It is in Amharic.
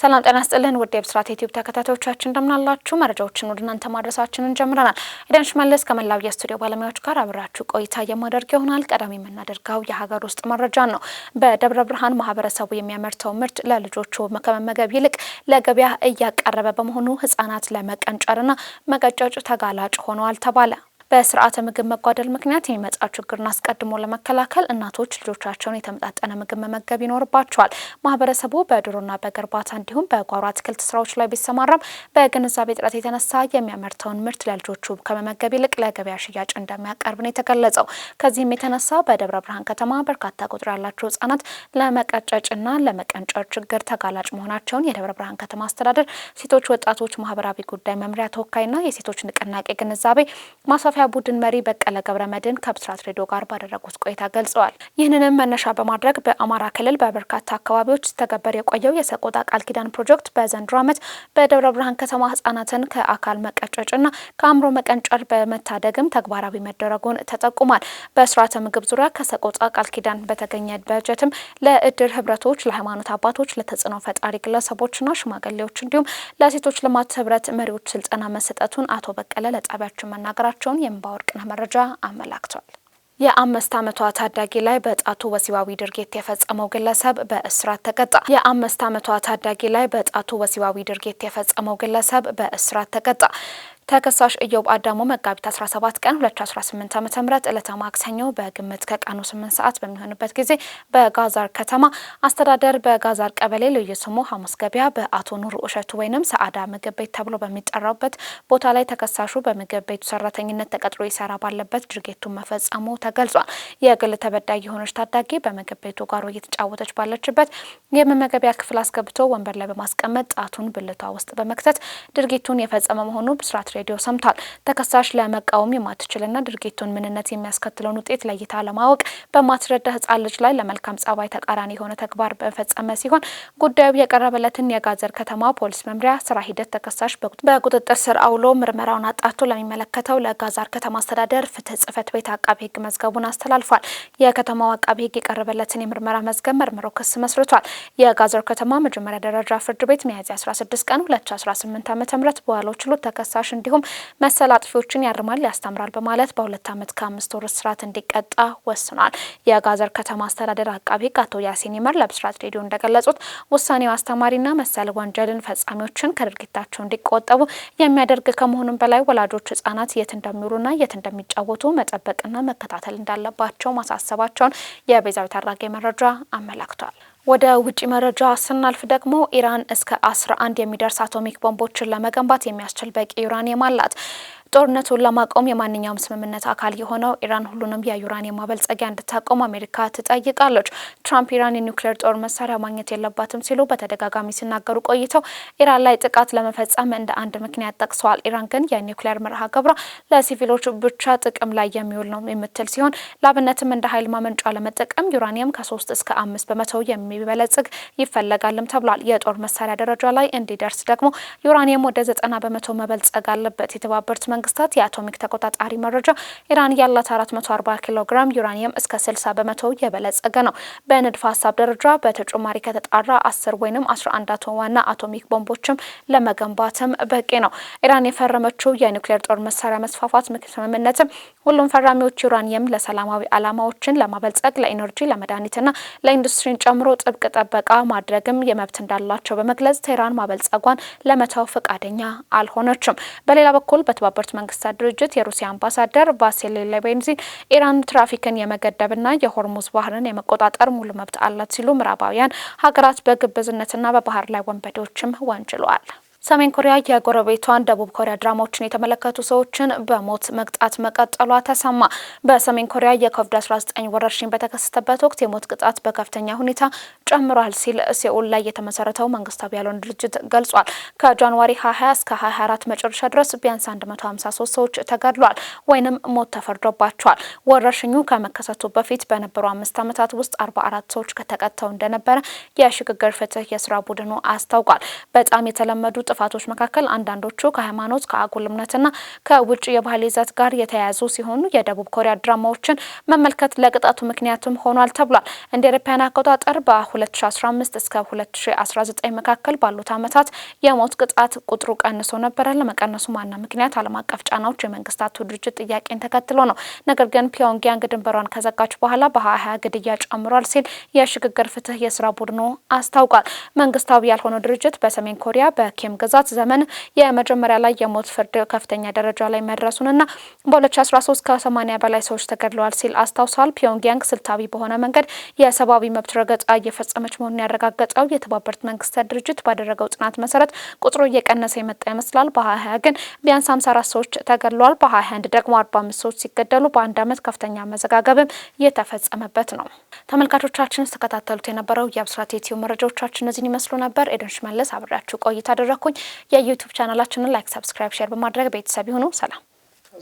ሰላም ጤና ይስጥልን ውድ የብስራት ዩቲዩብ ተከታታዮቻችን እንደምናላችሁ መረጃዎችን ወደ እናንተ ማድረሳችንን ጀምረናል። ኤደን ሽመልስ ከመላው የስቱዲዮ ባለሙያዎች ጋር አብራችሁ ቆይታ የማደርግ ይሆናል። ቀዳሚ የምናደርገው የሀገር ውስጥ መረጃ ነው። በደብረ ብርሃን ማህበረሰቡ የሚያመርተው ምርት ለልጆቹ ከመመገብ ይልቅ ለገበያ እያቀረበ በመሆኑ ህጻናት ለመቀንጨርና መቀጨጭ ተጋላጭ ሆነዋል ተባለ። በስርዓተ ምግብ መጓደል ምክንያት የሚመጣ ችግርን አስቀድሞ ለመከላከል እናቶች ልጆቻቸውን የተመጣጠነ ምግብ መመገብ ይኖርባቸዋል። ማህበረሰቡ በዶሮና በግ እርባታ እንዲሁም በጓሮ አትክልት ስራዎች ላይ ቢሰማራም በግንዛቤ እጥረት የተነሳ የሚያመርተውን ምርት ለልጆቹ ከመመገብ ይልቅ ለገበያ ሽያጭ እንደሚያቀርብ ነው የተገለጸው። ከዚህም የተነሳ በደብረ ብርሃን ከተማ በርካታ ቁጥር ያላቸው ህጻናት ለመቀጨጭና ለመቀንጨር ችግር ተጋላጭ መሆናቸውን የደብረ ብርሃን ከተማ አስተዳደር ሴቶች ወጣቶች ማህበራዊ ጉዳይ መምሪያ ተወካይና የሴቶች ንቅናቄ ግንዛቤ ማስፋፊያ ቡድን መሪ በቀለ ገብረመድህን ከብስራት ሬዲዮ ጋር ባደረጉት ቆይታ ገልጸዋል። ይህንንም መነሻ በማድረግ በአማራ ክልል በበርካታ አካባቢዎች ሲተገበር የቆየው የሰቆጣ ቃል ኪዳን ፕሮጀክት በዘንድሮ ዓመት በደብረ ብርሃን ከተማ ህጻናትን ከአካል መቀጨጭና ከአእምሮ መቀንጨር በመታደግም ተግባራዊ መደረጉን ተጠቁሟል። በስርዓተ ምግብ ዙሪያ ከሰቆጣ ቃል ኪዳን በተገኘ በጀትም ለእድር ህብረቶች፣ ለሃይማኖት አባቶች፣ ለተጽዕኖ ፈጣሪ ግለሰቦችና ሽማግሌዎች እንዲሁም ለሴቶች ልማት ህብረት መሪዎች ስልጠና መሰጠቱን አቶ በቀለ ለጣቢያችን መናገራቸውን የምባወርቅነህ መረጃ አመላክቷል። የ5 ዓመቷ ታዳጊ ላይ በጣቱ ወሲባዊ ድርጊት የፈጸመው ግለሰብ በእስራት ተቀጣ። የ5 ዓመቷ ታዳጊ ላይ በጣቱ ወሲባዊ ድርጊት የፈጸመው ግለሰብ በእስራት ተቀጣ። ተከሳሽ ኢዮብ አዳሙ መጋቢት 17 ቀን 2018 ዓ.ም ዕለተ ማክሰኞ በግምት ከቀኑ 8 ሰዓት በሚሆንበት ጊዜ በጋዛር ከተማ አስተዳደር በጋዛር ቀበሌ ልዩ ስሙ ሐሙስ ገበያ በአቶ ኑሩ እሸቱ ወይንም ሰዓዳ ምግብ ቤት ተብሎ በሚጠራበት ቦታ ላይ ተከሳሹ በምግብ ቤቱ ሰራተኝነት ተቀጥሮ ይሰራ ባለበት ድርጊቱን መፈጸሙ ተገልጿል። የግል ተበዳይ የሆነች ታዳጊ በምግብ ቤቱ ጋር እየተጫወተች ባለችበት የመመገቢያ ክፍል አስገብቶ ወንበር ላይ በማስቀመጥ ጣቱን ብልቷ ውስጥ በመክተት ድርጊቱን የፈጸመ መሆኑ ብስራት ሬዲዮ ሰምቷል። ተከሳሽ ለመቃወም የማትችልና ድርጊቱን ምንነት የሚያስከትለውን ውጤት ለይታ ለማወቅ በማትረዳ ህጻን ልጅ ላይ ለመልካም ጸባይ ተቃራኒ የሆነ ተግባር በፈጸመ ሲሆን ጉዳዩ የቀረበለትን የጋዘር ከተማ ፖሊስ መምሪያ ስራ ሂደት ተከሳሽ በቁጥጥር ስር አውሎ ምርመራውን አጣርቶ ለሚመለከተው ለጋዛር ከተማ አስተዳደር ፍትህ ጽህፈት ቤት አቃቤ ህግ መዝገቡን አስተላልፏል። የከተማው አቃቤ ህግ የቀረበለትን የምርመራ መዝገብ መርምሮ ክስ መስርቷል። የጋዘር ከተማ መጀመሪያ ደረጃ ፍርድ ቤት ሚያዝያ 16 ቀን 2018 ዓ.ም በዋለው ችሎት ተከሳሽ እንዲሁም መሰል አጥፊዎችን ያርማል ያስተምራል በማለት በ2 ዓመት ከ5 ወር እስራት እንዲቀጣ ወስኗል። የጋዘር ከተማ አስተዳደር አቃቤ ህግ አቶ ያሲን ይመር ለብስራት ሬዲዮ እንደገለጹት ውሳኔው አስተማሪና መሰል ወንጀልን ፈጻሚዎችን ከድርጊታቸው እንዲቆጠቡ የሚያደርግ ከመሆኑም በላይ ወላጆች ህጻናት የት እንደሚውሉና የት እንደሚጫወቱ መጠበቅና መከታተል እንዳለባቸው ማሳሰባቸውን የቤዛዊት አራጌ መረጃ አመላክቷል። ወደ ውጪ መረጃ ስናልፍ ደግሞ ኢራን እስከ 11 የሚደርስ አቶሚክ ቦምቦችን ለመገንባት የሚያስችል በቂ ዩራኒየም አላት። ጦርነቱን ለማቆም የማንኛውም ስምምነት አካል የሆነው ኢራን ሁሉንም የዩራኒየም ማበልጸጊያ እንድታቆም አሜሪካ ትጠይቃለች። ትራምፕ ኢራን የኒውክሌር ጦር መሳሪያ ማግኘት የለባትም ሲሉ በተደጋጋሚ ሲናገሩ ቆይተው ኢራን ላይ ጥቃት ለመፈጸም እንደ አንድ ምክንያት ጠቅሰዋል። ኢራን ግን የኒውክሌር መርሃ ግብሯ ለሲቪሎች ብቻ ጥቅም ላይ የሚውል ነው የምትል ሲሆን ለአብነትም እንደ ኃይል ማመንጫ ለመጠቀም ዩራኒየም ከ3 እስከ 5 በመቶ የሚበለጽግ ይፈለጋልም ተብሏል። የጦር መሳሪያ ደረጃ ላይ እንዲደርስ ደግሞ ዩራኒየም ወደ 90 በመቶ መበልጸግ አለበት። የተባበሩት መንግስታት የአቶሚክ ተቆጣጣሪ መረጃ ኢራን ያላት 440 ኪሎ ግራም ዩራኒየም እስከ 60 በመቶ የበለጸገ ነው። በንድፈ ሀሳብ ደረጃ በተጨማሪ ከተጣራ 10 ወይንም 11 ዋና አቶሚክ ቦምቦችም ለመገንባትም በቂ ነው። ኢራን የፈረመችው የኒውክሌር ጦር መሳሪያ መስፋፋት ስምምነትም ሁሉም ፈራሚዎች ዩራኒየም ለሰላማዊ ዓላማዎችን ለማበልጸግ ለኢነርጂ፣ ለመድኃኒትና ለኢንዱስትሪን ጨምሮ ጥብቅ ጥበቃ ማድረግም የመብት እንዳላቸው በመግለጽ ቴህራን ማበልጸጓን ለመተው ፈቃደኛ አልሆነችም። በሌላ በኩል በተባበሩት መንግስታት ድርጅት የሩሲያ አምባሳደር ቫሲሊ ሌቤንዚን ኢራን ትራፊክን የመገደብና የሆርሙዝ ባህርን የመቆጣጠር ሙሉ መብት አላት ሲሉ ምዕራባውያን ሀገራት በግብዝነትና በባህር ላይ ወንበዴዎችም ወንጅለዋል። ሰሜን ኮሪያ የጎረቤቷን ደቡብ ኮሪያ ድራማዎችን የተመለከቱ ሰዎችን በሞት መቅጣት መቀጠሏ ተሰማ። በሰሜን ኮሪያ የኮቪድ-19 ወረርሽኝ በተከሰተበት ወቅት የሞት ቅጣት በከፍተኛ ሁኔታ ጨምሯል ሲል ሲኦል ላይ የተመሰረተው መንግስታዊ ያልሆነ ድርጅት ገልጿል። ከጃንዋሪ 20 እስከ 24 መጨረሻ ድረስ ቢያንስ 153 ሰዎች ተገድሏል ወይንም ሞት ተፈርዶባቸዋል። ወረርሽኙ ከመከሰቱ በፊት በነበሩ 5 ዓመታት ውስጥ 44 ሰዎች ከተቀጥተው እንደነበረ የሽግግር ፍትህ የስራ ቡድኑ አስታውቋል። በጣም የተለመዱ ጥፋቶች መካከል አንዳንዶቹ ከሃይማኖት ከአጉል እምነትና ከውጭ የባህል ይዘት ጋር የተያያዙ ሲሆኑ የደቡብ ኮሪያ ድራማዎችን መመልከት ለቅጣቱ ምክንያቱም ሆኗል ተብሏል። እንደ አውሮፓውያን አቆጣጠር በ2015 እስከ 2019 መካከል ባሉት ዓመታት የሞት ቅጣት ቁጥሩ ቀንሶ ነበር። ለመቀነሱ ዋና ምክንያት ዓለም አቀፍ ጫናዎች የመንግስታቱ ድርጅት ጥያቄን ተከትሎ ነው። ነገር ግን ፒዮንግያንግ ድንበሯን ከዘጋች በኋላ በ2020 ግድያ ጨምሯል ሲል የሽግግር ፍትህ የስራ ቡድኑ አስታውቋል። መንግስታዊ ያልሆነው ድርጅት በሰሜን ኮሪያ በኪም ግዛት ዘመን የመጀመሪያ ላይ የሞት ፍርድ ከፍተኛ ደረጃ ላይ መድረሱንና በ2013 ከ80 በላይ ሰዎች ተገድለዋል ሲል አስታውሷል። ፒዮንግያንግ ስልታዊ በሆነ መንገድ የሰብአዊ መብት ረገጣ እየፈጸመች መሆኑን ያረጋገጠው የተባበሩት መንግስታት ድርጅት ባደረገው ጥናት መሰረት ቁጥሩ እየቀነሰ የመጣ ይመስላል። በ2020 ግን ቢያንስ 54 ሰዎች ተገድለዋል። በ2021 ደግሞ 45 ሰዎች ሲገደሉ በአንድ ዓመት ከፍተኛ መዘጋገብም የተፈጸመበት ነው። ተመልካቾቻችን ተከታተሉት የነበረው የብስራት ዩቲዩብ መረጃዎቻችን እነዚህን ይመስሉ ነበር። ኤደን ሽመልስ አብራችሁ ቆይታ አደረኩኝ። የዩቲዩብ ቻናላችንን ላይክ፣ ሰብስክራይብ፣ ሼር በማድረግ ቤተሰብ ይሁኑ። ሰላም።